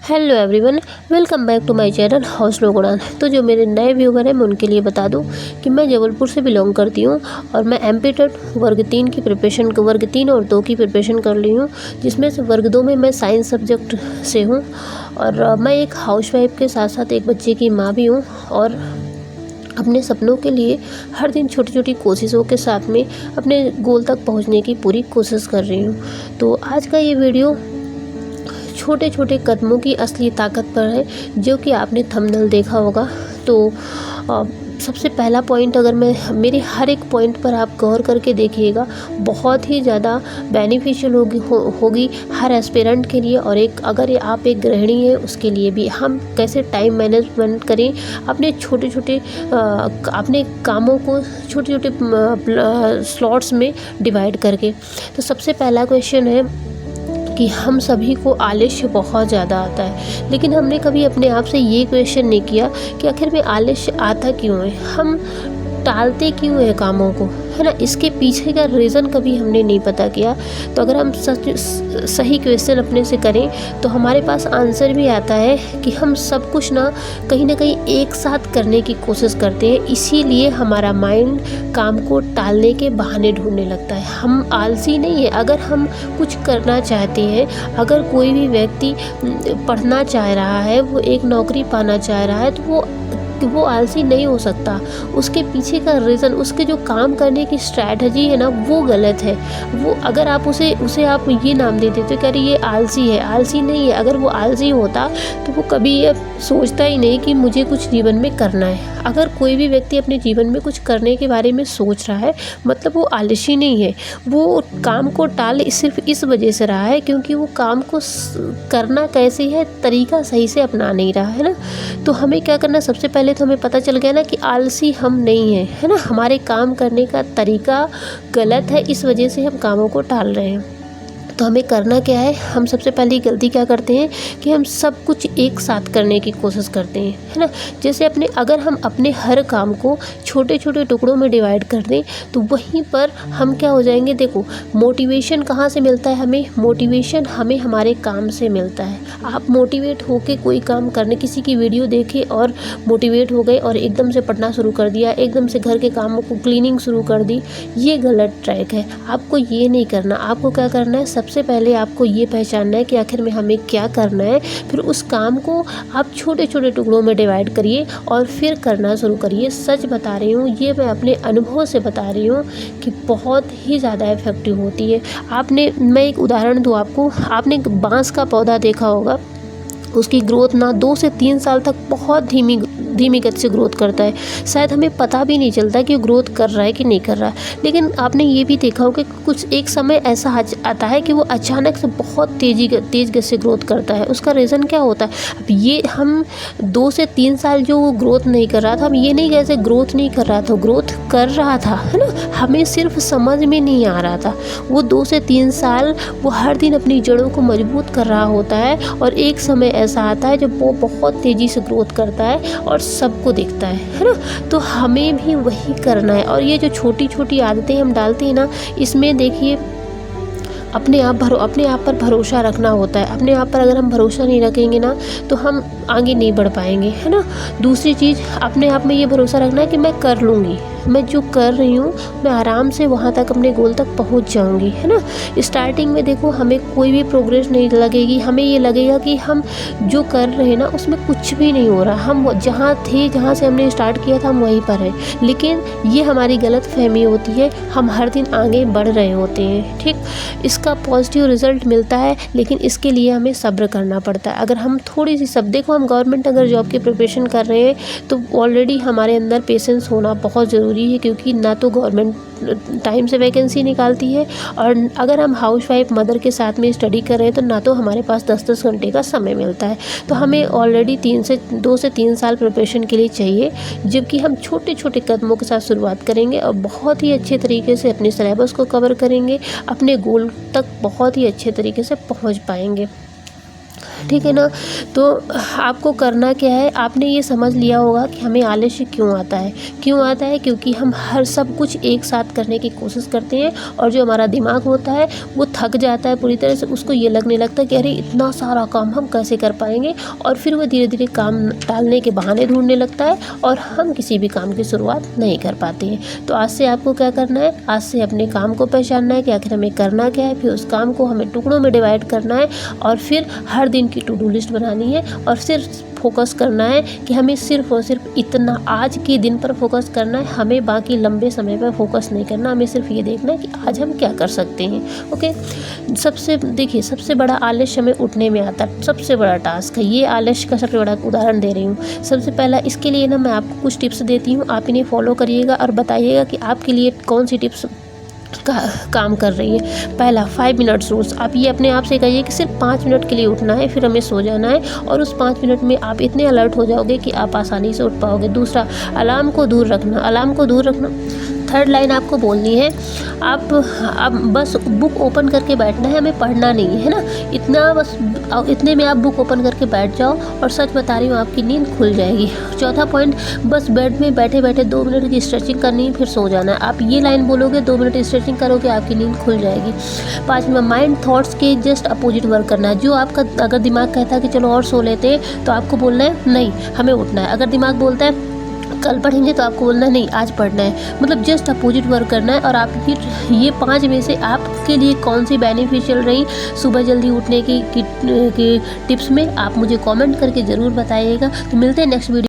Hello everyone, welcome back to my channel house लोग उड़ान। तो जो मेरे नए व्यूअर हैं मैं उनके लिए बता दूं कि मैं जबलपुर से बिलोंग करती हूं और मैं एमपी टेट वर्ग 3 की प्रिपरेशन वर्ग 3 और 2 की प्रिपरेशन कर ली हूं, जिसमें से वर्ग 2 में मैं साइंस सब्जेक्ट से हूं। और मैं एक हाउसवाइफ के साथ साथ एक बच्चे की माँ भी हूँ और अपने सपनों के लिए हर दिन छोटी छोटी कोशिशों के साथ में अपने गोल तक पहुँचने की पूरी कोशिश कर रही हूँ। तो आज का ये वीडियो छोटे छोटे कदमों की असली ताकत पर है, जो कि आपने थंबनेल देखा होगा। तो सबसे पहला पॉइंट, अगर मैं मेरे हर एक पॉइंट पर आप गौर करके देखिएगा, बहुत ही ज़्यादा बेनिफिशियल होगी हर एस्पिरेंट के लिए। और अगर आप एक गृहिणी है उसके लिए भी, हम कैसे टाइम मैनेजमेंट करें अपने छोटे छोटे अपने कामों को छोटे छोटे स्लॉट्स में डिवाइड करके। तो सबसे पहला क्वेश्चन है कि हम सभी को आलस्य बहुत ज़्यादा आता है, लेकिन हमने कभी अपने आप से ये क्वेश्चन नहीं किया कि आखिर में आलस्य आता क्यों है, हम टालते क्यों है कामों को, है ना। इसके पीछे का रीज़न कभी हमने नहीं पता किया। तो अगर हम सही क्वेश्चन अपने से करें तो हमारे पास आंसर भी आता है कि हम सब कुछ ना कहीं एक साथ करने की कोशिश करते हैं, इसीलिए हमारा माइंड काम को टालने के बहाने ढूंढने लगता है। हम आलसी नहीं है। अगर हम कुछ करना चाहते हैं, अगर कोई भी व्यक्ति पढ़ना चाह रहा है, वो एक नौकरी पाना चाह रहा है, तो वो आलसी नहीं हो सकता। उसके पीछे का रीज़न, उसके जो काम करने की स्ट्रैटेजी है ना, वो गलत है। वो अगर आप उसे आप ये नाम दे देते कि अरे ये आलसी है, आलसी नहीं है। अगर वो आलसी होता तो वो कभी ये सोचता ही नहीं कि मुझे कुछ जीवन में करना है। अगर कोई भी व्यक्ति अपने जीवन में कुछ करने के बारे में सोच रहा है, मतलब वो आलसी नहीं है। वो काम को टाल सिर्फ इस वजह से रहा है क्योंकि वो काम को करना कैसे है, तरीका सही से अपना नहीं रहा है ना। तो हमें क्या करना, सबसे पहले तो हमें पता चल गया ना कि आलसी हम नहीं हैं, है ना। हमारे काम करने का तरीका गलत है, इस वजह से हम कामों को टाल रहे हैं। तो हमें करना क्या है, हम सबसे पहली गलती क्या करते हैं कि हम सब कुछ एक साथ करने की कोशिश करते हैं, है ना। जैसे अगर हम अपने हर काम को छोटे छोटे टुकड़ों में डिवाइड कर दें तो वहीं पर हम क्या हो जाएंगे। देखो, मोटिवेशन कहाँ से मिलता है हमें, मोटिवेशन हमें हमारे काम से मिलता है। आप मोटिवेट होके कोई काम करने, किसी की वीडियो देखे और मोटिवेट हो गए और एकदम से पढ़ना शुरू कर दिया, एकदम से घर के कामों को क्लीनिंग शुरू कर दी, ये गलत ट्रैक है। आपको ये नहीं करना। आपको क्या करना है, सबसे पहले आपको ये पहचानना है कि आखिर में हमें क्या करना है। फिर उस काम को आप छोटे छोटे टुकड़ों में डिवाइड करिए और फिर करना शुरू करिए। सच बता रही हूँ, ये मैं अपने अनुभव से बता रही हूँ कि बहुत ही ज़्यादा इफेक्टिव होती है। मैं एक उदाहरण दूँ आपको। आपने एक बांस का पौधा देखा होगा, उसकी ग्रोथ ना 2 से 3 साल तक बहुत धीमी गति से ग्रोथ करता है। शायद हमें पता भी नहीं चलता कि वो ग्रोथ कर रहा है कि नहीं कर रहा है। लेकिन आपने ये भी देखा होगा कि कुछ एक समय ऐसा आता है कि वो अचानक से बहुत तेज़ गति से ग्रोथ करता है। उसका रीज़न क्या होता है। अब ये हम 2 से 3 साल जो वो ग्रोथ नहीं कर रहा था, हम ये नहीं कह सकते ग्रोथ नहीं कर रहा था, ग्रोथ कर रहा था, है ना। हमें सिर्फ समझ में नहीं आ रहा था। वो 2 से 3 साल वो हर दिन अपनी जड़ों को मजबूत कर रहा होता है और एक समय ऐसा आता है जब वो बहुत तेज़ी से ग्रोथ करता है और सबको दिखता है ना। तो हमें भी वही करना है। और ये जो छोटी छोटी आदतें हम डालते हैं ना, इसमें देखिए अपने आप पर भरोसा रखना होता है। अपने आप पर अगर हम भरोसा नहीं रखेंगे ना तो हम आगे नहीं बढ़ पाएंगे, है ना। दूसरी चीज़, अपने आप में ये भरोसा रखना है कि मैं कर लूँगी, मैं जो कर रही हूँ मैं आराम से वहाँ तक, अपने गोल तक पहुँच जाऊँगी, है ना। स्टार्टिंग में देखो हमें कोई भी प्रोग्रेस नहीं लगेगी, हमें ये लगेगा कि हम जो कर रहे हैं ना उसमें कुछ भी नहीं हो रहा। हम जहाँ से हमने स्टार्ट किया था हम वहीं पर हैं। लेकिन ये हमारी गलत फहमी होती है, हम हर दिन आगे बढ़ रहे होते हैं, ठीक। इसका पॉजिटिव रिजल्ट मिलता है, लेकिन इसके लिए हमें सब्र करना पड़ता है। अगर हम थोड़ी सी सब, देखो हम गवर्नमेंट अगर जॉब की प्रिपरेशन कर रहे हैं तो ऑलरेडी हमारे अंदर पेशेंस होना बहुत ज़रूरी है, क्योंकि ना तो गवर्नमेंट टाइम से वैकेंसी निकालती है, और अगर हम हाउसवाइफ मदर के साथ में स्टडी कर रहे हैं तो ना तो हमारे पास 10-10 घंटे का समय मिलता है। तो हमें ऑलरेडी 2 से 3 साल प्रिपरेशन के लिए चाहिए, जबकि हम छोटे छोटे कदमों के साथ शुरुआत करेंगे और बहुत ही अच्छे तरीके से अपने सिलेबस को कवर करेंगे, अपने गोल तक बहुत ही अच्छे तरीके से पहुँच पाएंगे। ठीक है ना। तो आपको करना क्या है, आपने ये समझ लिया होगा कि हमें आलस्य क्यों आता है। क्योंकि हम हर सब कुछ एक साथ करने की कोशिश करते हैं और जो हमारा दिमाग होता है वो थक जाता है पूरी तरह से। उसको ये लगने लगता है कि अरे इतना सारा काम हम कैसे कर पाएंगे, और फिर वो धीरे धीरे काम टालने के बहाने ढूंढने लगता है और हम किसी भी काम की शुरुआत नहीं कर पाते हैं। तो आज से आपको क्या करना है, आज से अपने काम को पहचानना है कि आखिर हमें करना क्या है, फिर उस काम को हमें टुकड़ों में डिवाइड करना है और फिर हर दिन की टू डू लिस्ट बनानी है और सिर्फ फोकस करना है कि हमें सिर्फ और सिर्फ इतना आज के दिन पर फोकस करना है। हमें बाकी लंबे समय पर फोकस नहीं करना, हमें सिर्फ ये देखना है कि आज हम क्या कर सकते हैं। ओके, सबसे बड़ा आलस्य हमें उठने में आता है, सबसे बड़ा टास्क है ये। आलस्य का सबसे बड़ा उदाहरण दे रही हूँ। सबसे पहला इसके लिए ना मैं आपको कुछ टिप्स देती हूँ, आप इन्हें फॉलो करिएगा और बताइएगा कि आपके लिए कौन सी टिप्स काम कर रही है। पहला 5 मिनट्स रूल्स। आप ये अपने आप से कहिए कि सिर्फ 5 मिनट के लिए उठना है, फिर हमें सो जाना है और उस 5 मिनट में आप इतने अलर्ट हो जाओगे कि आप आसानी से उठ पाओगे। दूसरा, अलार्म को दूर रखना। थर्ड लाइन आपको बोलनी है, आप बस बुक ओपन करके बैठना है, हमें पढ़ना नहीं है ना। इतने में आप बुक ओपन करके बैठ जाओ और सच बता रही हूँ आपकी नींद खुल जाएगी। चौथा पॉइंट, बस बेड में बैठे बैठे 2 मिनट की स्ट्रेचिंग करनी है, फिर सो जाना है। आप ये लाइन बोलोगे, 2 मिनट स्ट्रेचिंग करोगे, आपकी नींद खुल जाएगी। पाँचवा, माइंड थॉट्स के जस्ट अपोजिट वर्क करना है। जो आपका अगर दिमाग कहता है कि चलो और सो लेते हैं, तो आपको बोलना है नहीं हमें उठना है। अगर दिमाग बोलता है कल पढ़ेंगे, तो आपको बोलना है नहीं आज पढ़ना है। मतलब जस्ट अपोजिट वर्क करना है। और आप ये 5 में से आपके लिए कौन सी बेनिफिशियल रही सुबह जल्दी उठने की टिप्स में, आप मुझे कमेंट करके ज़रूर बताइएगा। तो मिलते हैं नेक्स्ट वीडियो।